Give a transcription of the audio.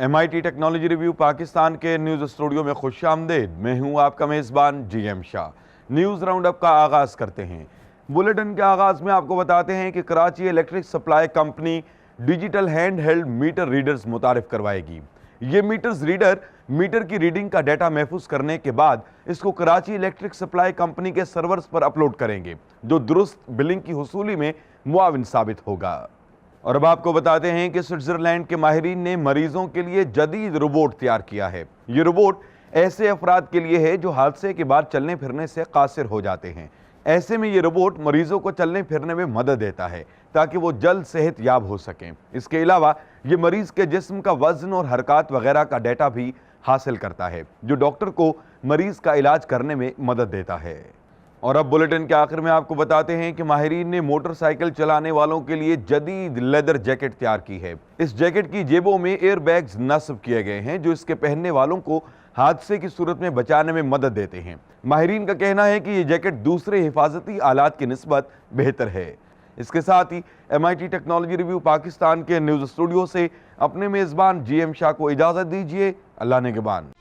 MIT technology review Pakistan के news studio में खुश आमदेद। मैं हूं आपका मेज़बान GM Shah. News round up का आगाज़ करते हैं। बुलेटिन के आगाज़ में आपको बताते हैं कि Karachi electric supply company digital hand held meter readers मुतारिफ करवाएगी। ये मीटर्स रीडर मीटर की रीडिंग का डाटा महफूज करने के बाद इसको कराची इलेक्ट्रिक सप्लाई कंपनी के सर्वर्स पर अपलोड करेंगे, जो दुरुस्त बिलिंग की हुसूली में मुआविन साबित होगा। और अब आपको बताते हैं कि स्विट्जरलैंड के माहिरीन ने मरीजों के लिए जदीद रोबोट तैयार किया है। ये रोबोट ऐसे अफराद के लिए है जो हादसे के बाद चलने फिरने से कासिर हो जाते हैं। ऐसे में ये रोबोट मरीजों को चलने फिरने में मदद देता है ताकि वो जल्द सेहत याब हो सकें। इसके अलावा ये मरीज के जिस्म का वजन और हरकत वगैरह का डाटा भी हासिल करता है, जो डॉक्टर को मरीज का इलाज करने में मदद देता है। और अब बुलेटिन के आखिर में आपको बताते हैं कि माहिरीन ने मोटरसाइकिल चलाने वालों के लिए जदीद लेदर जैकेट तैयार की है। इस जैकेट की जेबों में एयर बैग्स नस्ब किए गए हैं, जो इसके पहनने वालों को हादसे की सूरत में बचाने में मदद देते हैं। माहिरीन का कहना है कि ये जैकेट दूसरे हिफाजती आलात की निस्बत बेहतर है। इसके साथ ही MIT टेक्नोलॉजी रिव्यू पाकिस्तान के न्यूज़ स्टूडियो से अपने मेज़बान GM शाह को इजाज़त दीजिए। अल्लाह निगहबान।